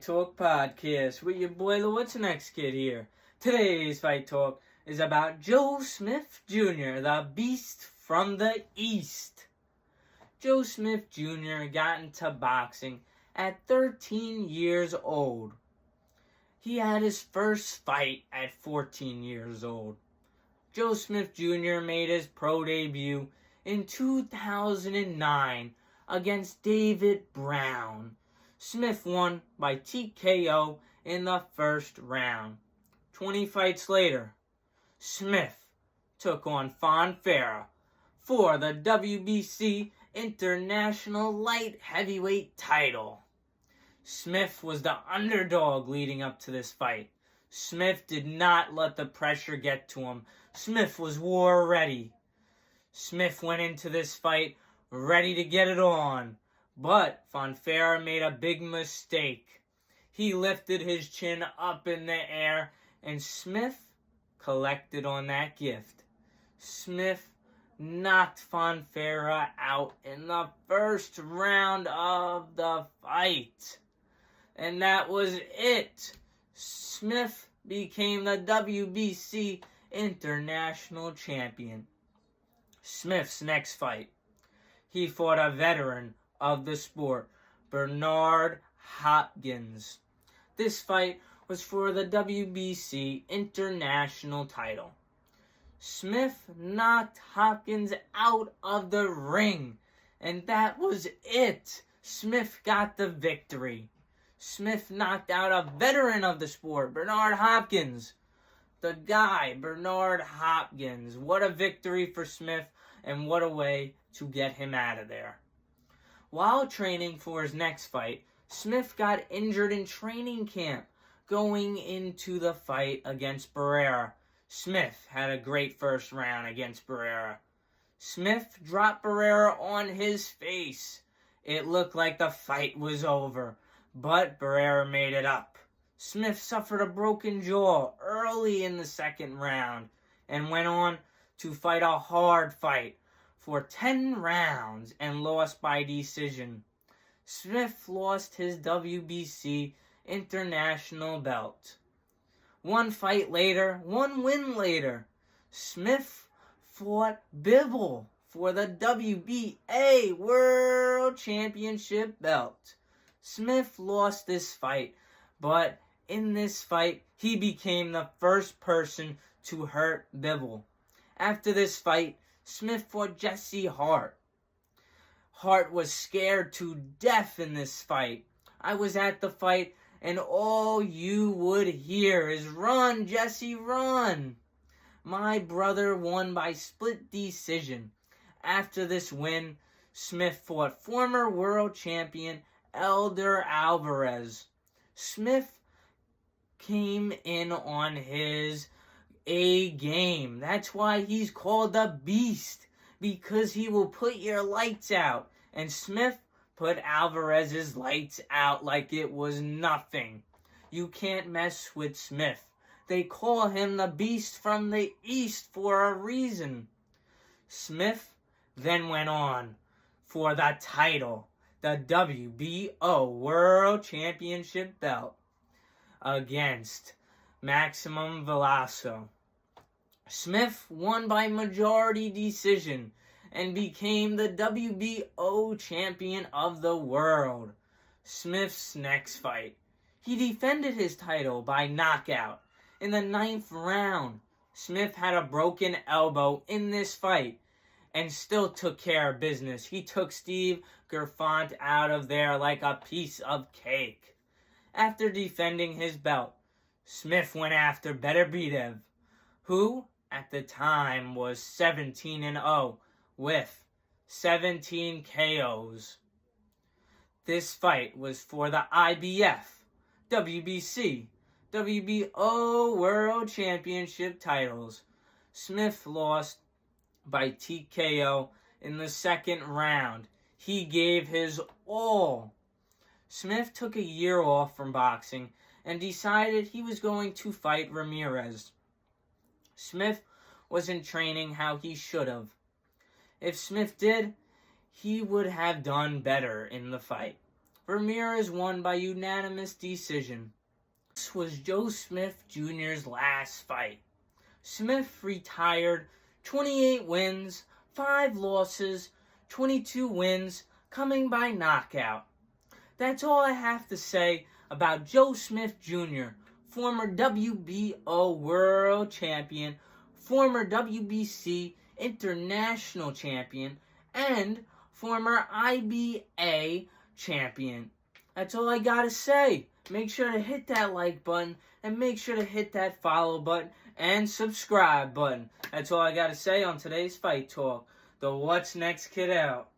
Talk Podcast with your boy, the What's Next Kid here. Today's Fight Talk is about Joe Smith Jr., the Beast from the East. Joe Smith Jr. got into boxing at 13 years old. He had his first fight at 14 years old. Joe Smith Jr. made his pro debut in 2009 against David Brown. Smith won by TKO in the first round. 20 fights later, Smith took on Fonfara for the WBC International Light Heavyweight title. Smith was the underdog leading up to this fight. Smith did not let the pressure get to him. Smith was war ready. Smith went into this fight ready to get it on. But Fonfara made a big mistake. He lifted his chin up in the air, and Smith collected on that gift. Smith knocked Fonfara out in the first round of the fight. And that was it. Smith became the WBC International Champion. Smith's next fight, he fought a veteran of the sport, Bernard Hopkins. This fight was for the WBC International title. Smith knocked Hopkins out of the ring, and that was it. Smith got the victory. Smith knocked out a veteran of the sport, Bernard Hopkins. The guy, Bernard Hopkins. What a victory for Smith, and what a way to get him out of there. While training for his next fight, Smith got injured in training camp going into the fight against Barrera. Smith had a great first round against Barrera. Smith dropped Barrera on his face. It looked like the fight was over, but Barrera made it up. Smith suffered a broken jaw early in the second round and went on to fight a hard fight for 10 rounds and lost by decision. Smith lost his WBC International belt. One win later, Smith fought Bivol for the WBA World Championship belt. Smith lost this fight, but in this fight, he became the first person to hurt Bivol. After this fight, Smith fought Jesse Hart. Hart was scared to death in this fight. I was at the fight, and all you would hear is, "Run, Jesse, run!" My brother won by split decision. After this win, Smith fought former world champion Elder Alvarez. Smith came in on his A game. That's why he's called the Beast, because he will put your lights out. And Smith put Alvarez's lights out like it was nothing. You can't mess with Smith. They call him the Beast from the East for a reason. Smith then went on for the title, the WBO World Championship belt, against Maximum Velasco. Smith won by majority decision and became the WBO champion of the world. Smith's next fight, he defended his title by knockout in the 9th round. Smith had a broken elbow in this fight and still took care of business. He took Steve Gerfont out of there like a piece of cake. After defending his belt, Smith went after Beterbiev, who at the time was 17-0 with 17 KOs. This fight was for the IBF, WBC, WBO World Championship titles. Smith lost by TKO in the second round. He gave his all. Smith took a year off from boxing and decided he was going to fight Ramirez. Smith wasn't training how he should have. If Smith did, he would have done better in the fight. Ramirez won by unanimous decision. This was Joe Smith Jr.'s last fight. Smith retired 28 wins, 5 losses, 22 wins, coming by knockout. That's all I have to say about Joe Smith Jr., former WBO World Champion, former WBC International Champion, and former IBA Champion. That's all I gotta say. Make sure to hit that like button and make sure to hit that follow button and subscribe button. That's all I gotta say on today's Fight Talk. The What's Next Kid out.